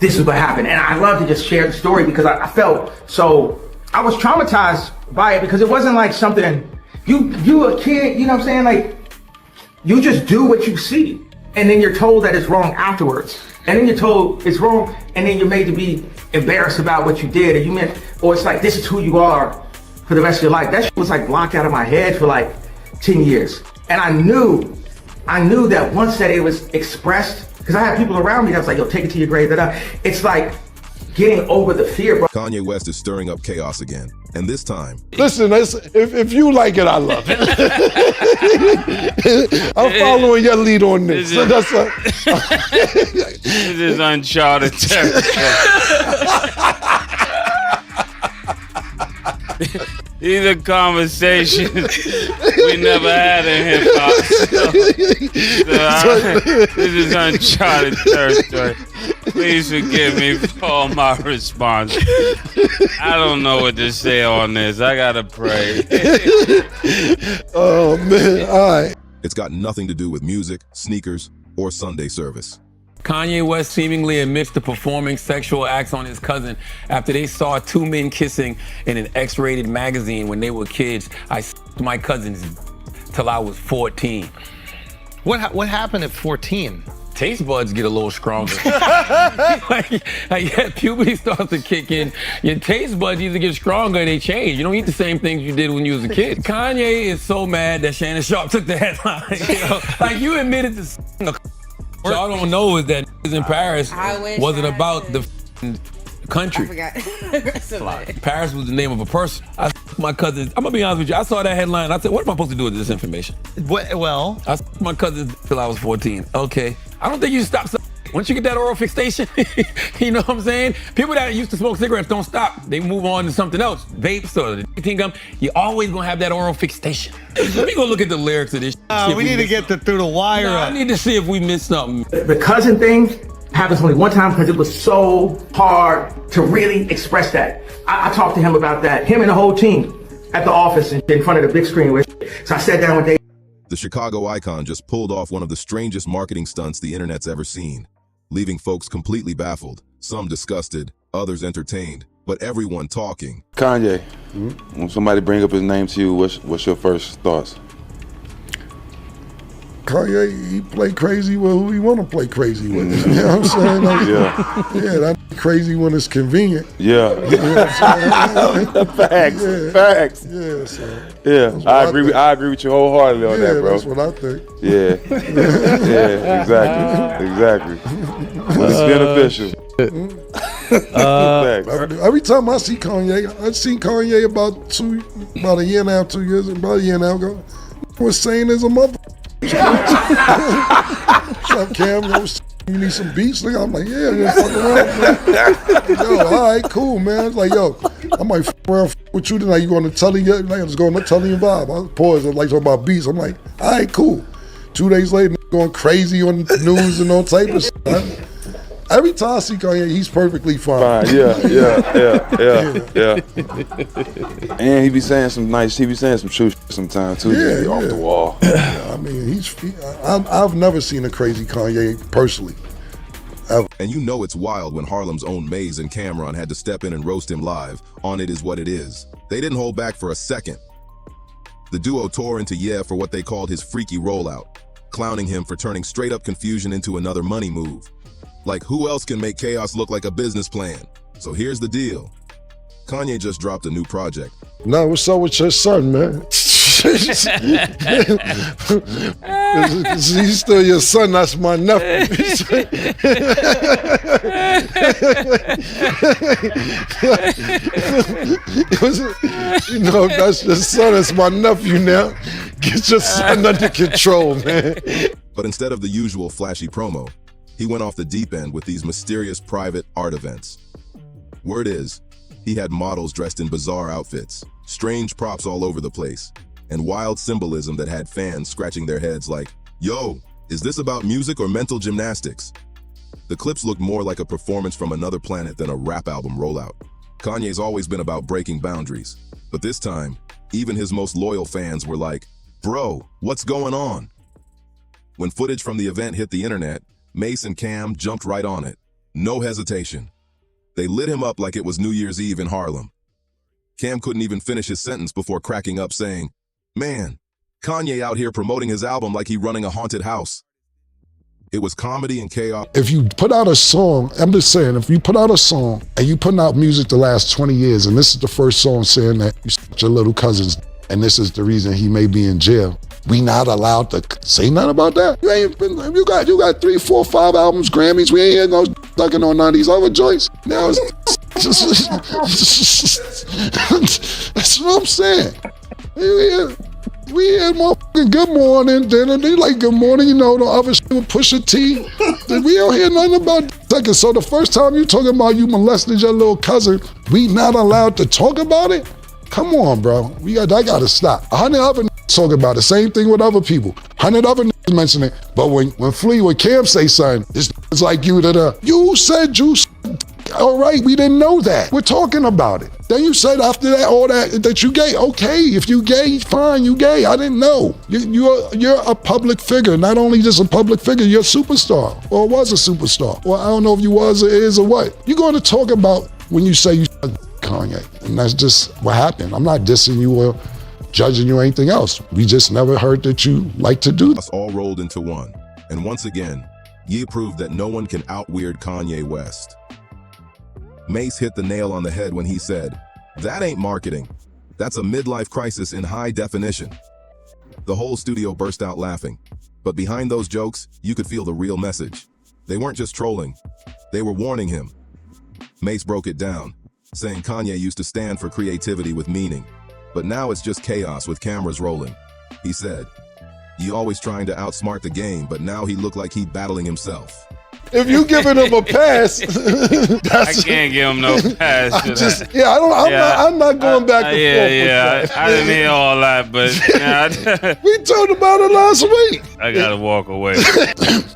this is what happened. And I love to just share the story because I felt so, I was traumatized by it because it wasn't like something, you a kid, you know what I'm saying? Like, you just do what you see. And then you're told that it's wrong afterwards. And then you're told it's wrong, and then you're made to be embarrassed about what you did, and or it's like, this is who you are for the rest of your life. That shit was like blocked out of my head for like 10 years. And I knew that once that it was expressed, because I had people around me that was like, yo, take it to your grave. It's like getting over the fear, bro. Kanye West is stirring up chaos again, and this time. Listen, if you like it, I love it. I'm following your lead on this. This is uncharted territory. These are conversations we never had in hip hop. This is uncharted territory. Please forgive me for all my response. I don't know what to say on this. I gotta pray. Oh man, all right. It's got nothing to do with music, sneakers, or Sunday service. Kanye West seemingly admits to performing sexual acts on his cousin after they saw two men kissing in an X-rated magazine when they were kids. I s***ed my cousins till I was 14. What happened at 14? Taste buds get a little stronger. Puberty starts to kick in. Your taste buds either get stronger or they change. You don't eat the same things you did when you was a kid. Kanye is so mad that Shannon Sharp took the headline. Like, you admitted to a what y'all don't know is that in Paris wasn't about the country. I forgot. Paris was the name of a person. My cousin, I'm gonna be honest with you, I saw that headline. I said, what am I supposed to do with this information? Well, I my cousin till I was 14. Okay. I don't think you stop. Once you get that oral fixation, you know what I'm saying? People that used to smoke cigarettes don't stop. They move on to something else. Vapes or the nicotine gum. You always gonna have that oral fixation. Let me go look at the lyrics of this. We need to get through the wire. I need to see if we missed something. The cousin thing happens only one time because it was so hard to really express that. I talked to him about that, him and the whole team at the office and in front of the big screen. So I sat down with Dave. The Chicago icon just pulled off one of the strangest marketing stunts the internet's ever seen, leaving folks completely baffled, some disgusted, others entertained, but everyone talking. Kanye, when somebody bring up his name to you, what's your first thoughts? Kanye, he play crazy with who he want to play crazy with. You know what I'm saying? Like, yeah, that crazy when it's convenient. Yeah. You know what I'm saying? Facts. Yeah. Facts. Yeah, so. Yeah, I agree with you wholeheartedly on that, bro. That's what I think. Yeah. Yeah, exactly. When it's beneficial. Every time I see Kanye, I've seen Kanye about a year now, 2 years, about a year now ago. Was saying as a mother. What's up, Cam? You need some beats? I'm like, yeah, I'm fuck around. Yo, all right, cool, man. It's like, yo, I might fuck around with you tonight. You going to Tully? Like, I'm just going to Tully and Bob. I pause and like talking about beats. I'm like, all right, cool. 2 days later, going crazy on the news and all type of shit. Every time I see Kanye, he's perfectly fine. Yeah. And he be saying some true shit sometimes too. Yeah, off the wall. I mean, I've never seen a crazy Kanye personally. Ever. And you know it's wild when Harlem's own Mase and Camron had to step in and roast him live on It Is What It Is. They didn't hold back for a second. The duo tore into Yeah for what they called his freaky rollout, clowning him for turning straight up confusion into another money move. Like, who else can make chaos look like a business plan? So here's the deal. Kanye just dropped a new project. Now, what's up with your son, man? He's still your son, that's my nephew. You know, that's your son, that's my nephew now. Get your son under control, man. But instead of the usual flashy promo, he went off the deep end with these mysterious private art events. Word is, he had models dressed in bizarre outfits, strange props all over the place, and wild symbolism that had fans scratching their heads like, yo, is this about music or mental gymnastics? The clips looked more like a performance from another planet than a rap album rollout. Kanye's always been about breaking boundaries, but this time, even his most loyal fans were like, bro, what's going on? When footage from the event hit the internet, Mase and Cam jumped right on it. No hesitation. They lit him up like it was New Year's Eve in Harlem. Cam couldn't even finish his sentence before cracking up saying, "Man, Kanye out here promoting his album like he running a haunted house." It was comedy and chaos. If you put out a song, I'm just saying, if you put out a song and you putting out music the last 20 years, and this is the first song saying that you your little cousin's, and this is the reason he may be in jail, we not allowed to say nothing about that? You ain't been, you got 3, 4, 5 albums, Grammys, we ain't here no ducking on none of these other joints. Now it's that's what I'm saying. We had motherfucking Good Morning, then they like Good Morning, you know, the other shit with Pusha T. We don't hear nothing about that. So the first time you talking about you molested your little cousin, we not allowed to talk about it? Come on, bro. That gotta stop. 100 other talk about it. Same thing with other people. 100 other mention it. But when Cam say something, it's like you you said all right, we didn't know that. We're talking about it. Then you said after that, all that you gay. Okay, if you gay, fine, you gay. I didn't know. You're a public figure. Not only just a public figure, you're a superstar, or was a superstar. Or I don't know if you was or is or what. You're going to talk about when you say you Kanye. And that's just what happened. I'm not dissing you or judging you or anything else. We just never heard that you like to do that. Us all rolled into one. And once again, Ye proved that no one can out-weird Kanye West. Mase hit the nail on the head when he said, "That ain't marketing. That's a midlife crisis in high definition." The whole studio burst out laughing. But behind those jokes, you could feel the real message. They weren't just trolling. They were warning him. Mase broke it down, saying Kanye used to stand for creativity with meaning. But now it's just chaos with cameras rolling. He said, "You always trying to outsmart the game, but now he looked like he battling himself." If you giving him a pass, I can't give him no pass. I'm not going back and forth with that. I didn't hear all that, but we talked about it last week. I gotta walk away.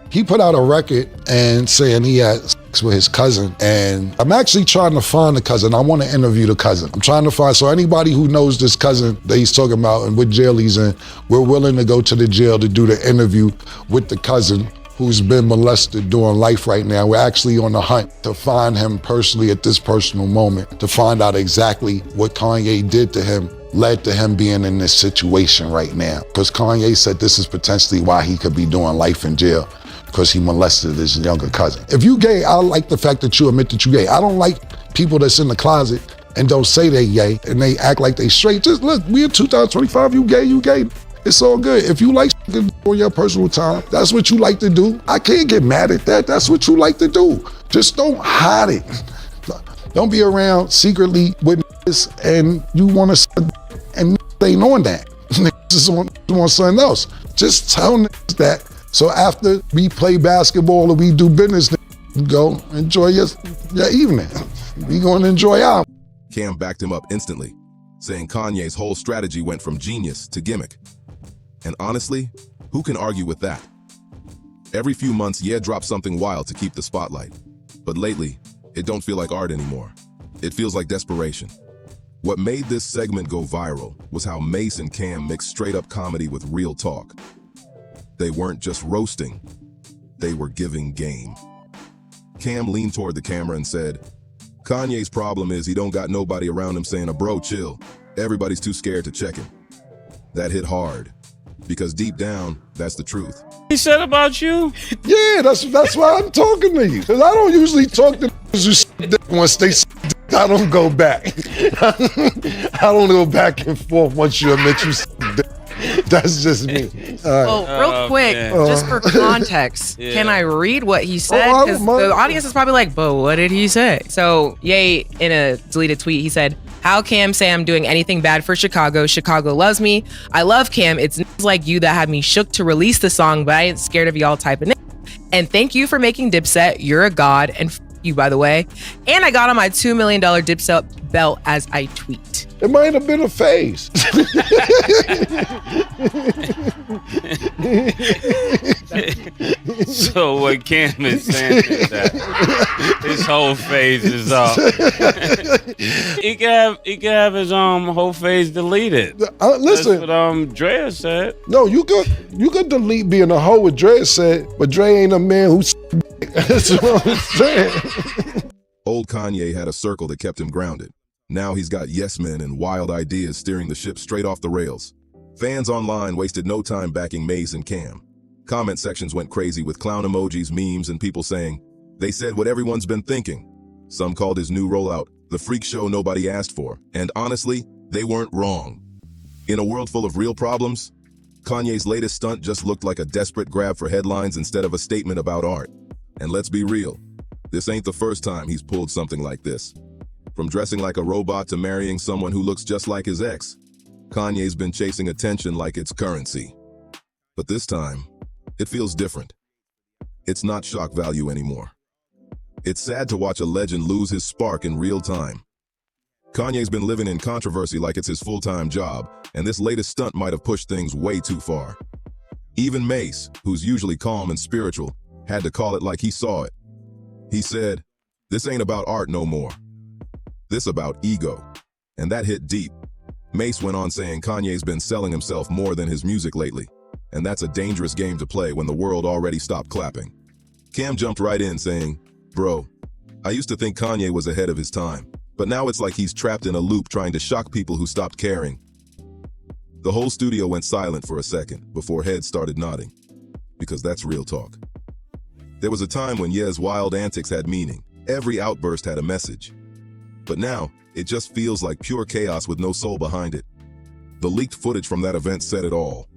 He put out a record and saying he had sex with his cousin, and I'm actually trying to find the cousin. I want to interview the cousin. I'm trying to find, so anybody who knows this cousin that he's talking about and what jail he's in, we're willing to go to the jail to do the interview with the cousin who's been molested during life right now. We're actually on the hunt to find him personally at this personal moment, to find out exactly what Kanye did to him led to him being in this situation right now. Because Kanye said this is potentially why he could be doing life in jail, because he molested his younger cousin. If you gay, I like the fact that you admit that you gay. I don't like people that's in the closet and don't say they gay and they act like they straight. Just look, we in 2025, you gay, you gay. It's all good. If you like on your personal time, that's what you like to do. I can't get mad at that. That's what you like to do. Just don't hide it. Don't be around secretly with this and you want to, and they ain't on that. Just on something else. Just tell that. So after we play basketball or we do business, go enjoy your evening. We going to enjoy our. Cam backed him up instantly, saying Kanye's whole strategy went from genius to gimmick. And honestly, who can argue with that? Every few months, Ye drops something wild to keep the spotlight. But lately, it don't feel like art anymore. It feels like desperation. What made this segment go viral was how Mase and Cam mixed straight-up comedy with real talk. They weren't just roasting, they were giving game. Cam leaned toward the camera and said, "Kanye's problem is he don't got nobody around him saying, bro, chill. Everybody's too scared to check him." That hit hard. Because deep down, that's the truth. He said about you? Yeah, that's why I'm talking to you. Because I don't usually talk to niggas who once they I don't go back. I don't go back and forth once you admit you That's just me. Well, real quick, just for context, can I read what he said? Because the audience is probably like, but what did he say? So, Ye, in a deleted tweet, he said, "How Cam say I'm doing anything bad for Chicago? Chicago loves me. I love Cam. It's like you that had me shook to release the song, but I ain't scared of y'all type of nigga. And thank you for making Dipset. You're a god. And you, by the way. And I got on my $2 million Dipset belt as I tweet. It might have been a phase. So what Cam is saying is that his whole phase is up. he can have his whole phase deleted. Listen, that's what Drea said. No, you could delete being a hoe, what Dre said, but Dre ain't a man who's. That's what I'm saying. Old Kanye had a circle that kept him grounded. Now he's got yes men and wild ideas steering the ship straight off the rails. Fans online wasted no time backing Mase and Cam. Comment sections went crazy with clown emojis, memes, and people saying, they said what everyone's been thinking. Some called his new rollout the freak show nobody asked for, and honestly, they weren't wrong. In a world full of real problems, Kanye's latest stunt just looked like a desperate grab for headlines instead of a statement about art. And let's be real, this ain't the first time he's pulled something like this. From dressing like a robot to marrying someone who looks just like his ex, Kanye's been chasing attention like it's currency. But this time, it feels different. It's not shock value anymore. It's sad to watch a legend lose his spark in real time. Kanye's been living in controversy like it's his full-time job, and this latest stunt might have pushed things way too far. Even Mase, who's usually calm and spiritual, had to call it like he saw it. He said, "This ain't about art no more. This about ego." And that hit deep. Mase went on saying Kanye's been selling himself more than his music lately, and that's a dangerous game to play when the world already stopped clapping. Cam jumped right in saying, "Bro, I used to think Kanye was ahead of his time, but now it's like he's trapped in a loop trying to shock people who stopped caring." The whole studio went silent for a second before heads started nodding, because that's real talk. There was a time when Ye's wild antics had meaning. Every outburst had a message. But now, it just feels like pure chaos with no soul behind it. The leaked footage from that event said it all.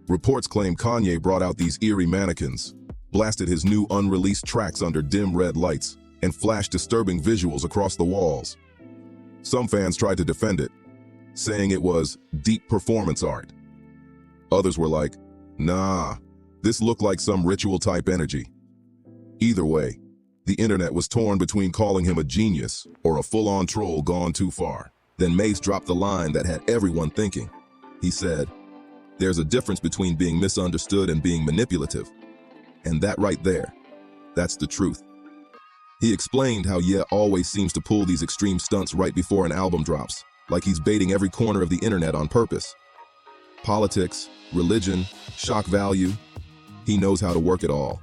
Reports claim Kanye brought out these eerie mannequins, blasted his new unreleased tracks under dim red lights, and flashed disturbing visuals across the walls. Some fans tried to defend it, saying it was deep performance art. Others were like, nah, this looked like some ritual-type energy. Either way, the internet was torn between calling him a genius or a full-on troll gone too far. Then Mase dropped the line that had everyone thinking. He said, "There's a difference between being misunderstood and being manipulative. And that right there, that's the truth." He explained how Ye always seems to pull these extreme stunts right before an album drops, like he's baiting every corner of the internet on purpose. Politics, religion, shock value, he knows how to work it all.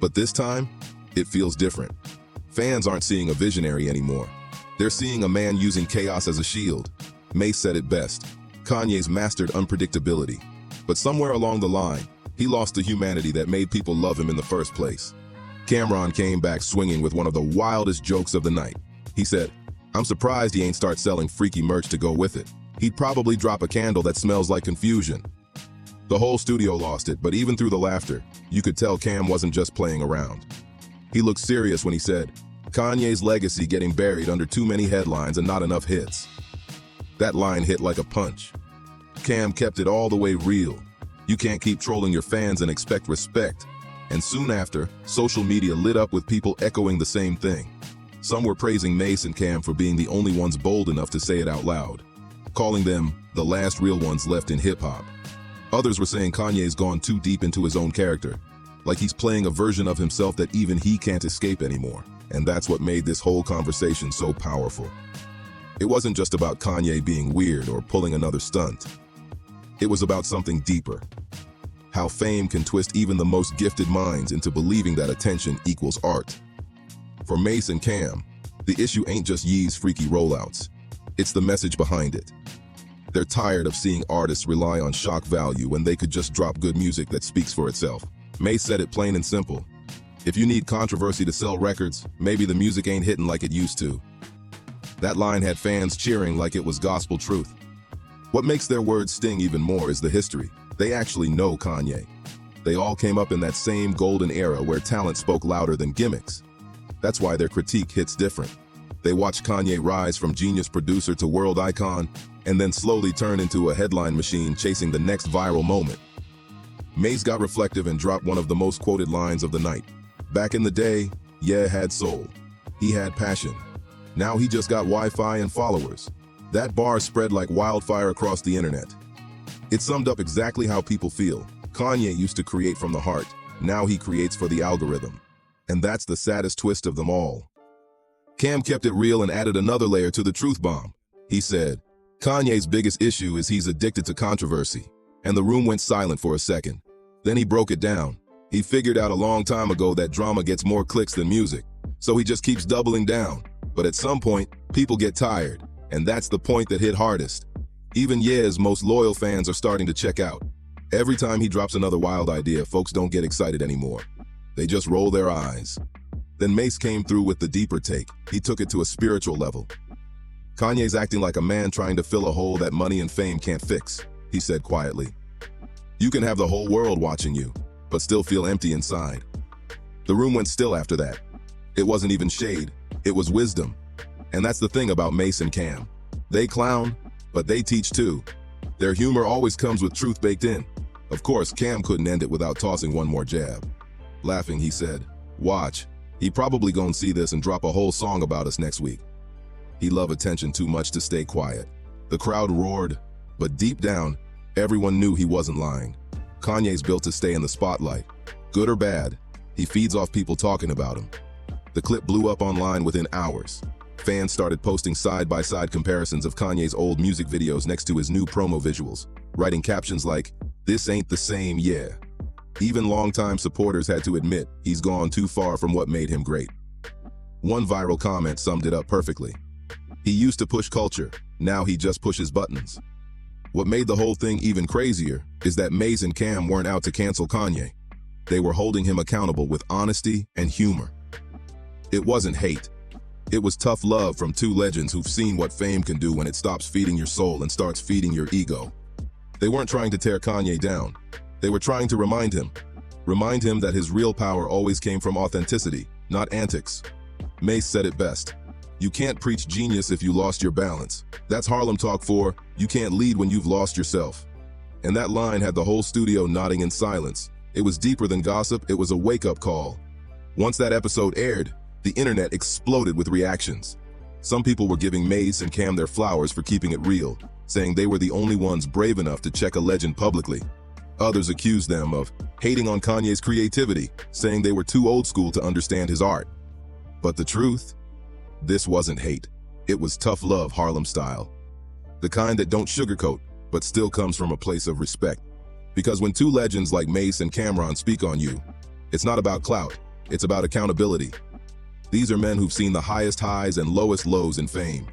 But this time, it feels different. Fans aren't seeing a visionary anymore. They're seeing a man using chaos as a shield. Mase said it best. Kanye's mastered unpredictability. But somewhere along the line, he lost the humanity that made people love him in the first place. Camron came back swinging with one of the wildest jokes of the night. He said, "I'm surprised he ain't start selling freaky merch to go with it. He'd probably drop a candle that smells like confusion." The whole studio lost it, but even through the laughter, you could tell Cam wasn't just playing around. He looked serious when he said, "Kanye's legacy getting buried under too many headlines and not enough hits." That line hit like a punch. Cam kept it all the way real. You can't keep trolling your fans and expect respect. And soon after, social media lit up with people echoing the same thing. Some were praising Mase and Cam for being the only ones bold enough to say it out loud, calling them the last real ones left in hip-hop. Others were saying Kanye's gone too deep into his own character, like he's playing a version of himself that even he can't escape anymore. And that's what made this whole conversation so powerful. It wasn't just about Kanye being weird or pulling another stunt. It was about something deeper. How fame can twist even the most gifted minds into believing that attention equals art. For Mase and Cam, the issue ain't just Ye's freaky rollouts. It's the message behind it. They're tired of seeing artists rely on shock value when they could just drop good music that speaks for itself. Mase said it plain and simple. If you need controversy to sell records, maybe the music ain't hitting like it used to. That line had fans cheering like it was gospel truth. What makes their words sting even more is the history. They actually know Kanye. They all came up in that same golden era where talent spoke louder than gimmicks. That's why their critique hits different. They watched Kanye rise from genius producer to world icon, and then slowly turn into a headline machine chasing the next viral moment. Mase got reflective and dropped one of the most quoted lines of the night. Back in the day, Ye had soul. He had passion. Now he just got Wi-Fi and followers. That bar spread like wildfire across the internet. It summed up exactly how people feel. Kanye used to create from the heart. Now he creates for the algorithm. And that's the saddest twist of them all. Cam kept it real and added another layer to the truth bomb. He said, Kanye's biggest issue is he's addicted to controversy. And the room went silent for a second. Then he broke it down. He figured out a long time ago that drama gets more clicks than music. So he just keeps doubling down. But at some point, people get tired. And that's the point that hit hardest. Even Ye's most loyal fans are starting to check out. Every time he drops another wild idea, folks don't get excited anymore. They just roll their eyes. Then Mase came through with the deeper take. He took it to a spiritual level. Kanye's acting like a man trying to fill a hole that money and fame can't fix, he said quietly. You can have the whole world watching you, but still feel empty inside. The room went still after that. It wasn't even shade, it was wisdom. And that's the thing about Mase and Cam. They clown, but they teach too. Their humor always comes with truth baked in. Of course, Cam couldn't end it without tossing one more jab. Laughing, he said, watch, he probably gonna see this and drop a whole song about us next week. He loved attention too much to stay quiet. The crowd roared, but deep down, everyone knew he wasn't lying. Kanye's built to stay in the spotlight. Good or bad, he feeds off people talking about him. The clip blew up online within hours. Fans started posting side-by-side comparisons of Kanye's old music videos next to his new promo visuals, writing captions like, "This ain't the same, yeah." Even longtime supporters had to admit he's gone too far from what made him great. One viral comment summed it up perfectly. He used to push culture, now he just pushes buttons. What made the whole thing even crazier is that Mase and Cam weren't out to cancel Kanye. They were holding him accountable with honesty and humor. It wasn't hate. It was tough love from two legends who've seen what fame can do when it stops feeding your soul and starts feeding your ego. They weren't trying to tear Kanye down. They were trying to remind him that his real power always came from authenticity, not antics. Mase said it best. You can't preach genius if you lost your balance. That's Harlem talk for, you can't lead when you've lost yourself. And that line had the whole studio nodding in silence. It was deeper than gossip, it was a wake-up call. Once that episode aired, the internet exploded with reactions. Some people were giving Mase and Cam their flowers for keeping it real, saying they were the only ones brave enough to check a legend publicly. Others accused them of hating on Kanye's creativity, saying they were too old school to understand his art. But the truth? This wasn't hate. It was tough love Harlem style. The kind that don't sugarcoat, but still comes from a place of respect. Because when two legends like Mase and Camron speak on you, it's not about clout, it's about accountability. These are men who've seen the highest highs and lowest lows in fame.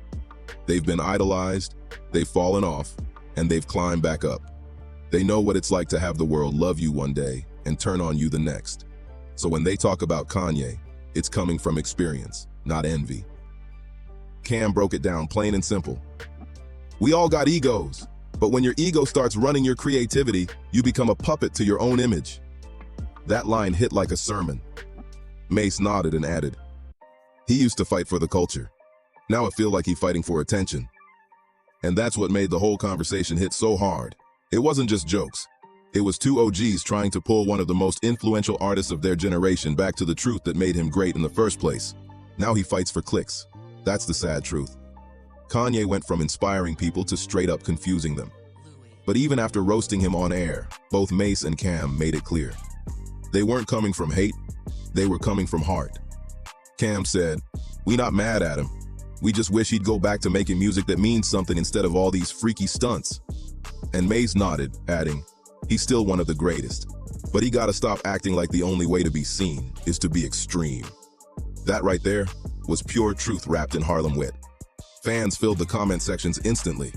They've been idolized, they've fallen off, and they've climbed back up. They know what it's like to have the world love you one day and turn on you the next. So when they talk about Kanye, it's coming from experience, not envy. Cam broke it down plain and simple. We all got egos, but when your ego starts running your creativity, you become a puppet to your own image. That line hit like a sermon. Mase nodded and added, he used to fight for the culture. Now it feels like he's fighting for attention. And that's what made the whole conversation hit so hard. It wasn't just jokes. It was two OGs trying to pull one of the most influential artists of their generation back to the truth that made him great in the first place. Now he fights for clicks. That's the sad truth. Kanye went from inspiring people to straight up confusing them. But even after roasting him on air, both Mase and Cam made it clear. They weren't coming from hate, they were coming from heart. Cam said, "We not mad at him. We just wish he'd go back to making music that means something instead of all these freaky stunts." And Mase nodded, adding, "He's still one of the greatest, but he gotta stop acting like the only way to be seen is to be extreme." That right there was pure truth wrapped in Harlem wit. Fans filled the comment sections instantly.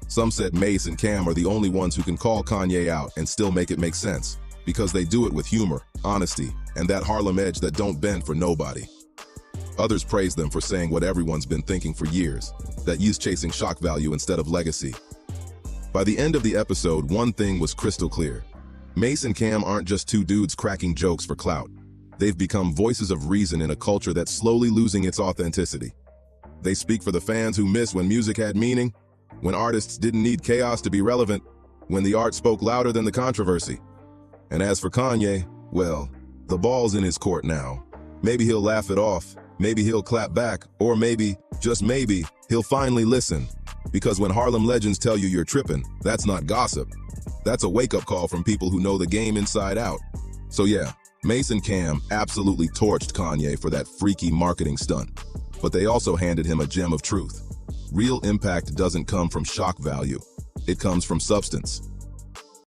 Some said Mase and Cam are the only ones who can call Kanye out and still make it make sense, because they do it with humor, honesty, and that Harlem edge that don't bend for nobody. Others praised them for saying what everyone's been thinking for years, that he's chasing shock value instead of legacy. By the end of the episode, one thing was crystal clear. Mase and Cam aren't just two dudes cracking jokes for clout. They've become voices of reason in a culture that's slowly losing its authenticity. They speak for the fans who miss when music had meaning, when artists didn't need chaos to be relevant, when the art spoke louder than the controversy. And as for Kanye, well, the ball's in his court now. Maybe he'll laugh it off, Maybe he'll clap back, or maybe, just maybe, he'll finally listen. Because when Harlem legends tell you you're tripping, that's not gossip. That's a wake-up call from people who know the game inside out. So yeah, Mase and Cam absolutely torched Kanye for that freaky marketing stunt. But they also handed him a gem of truth. Real impact doesn't come from shock value. It comes from substance.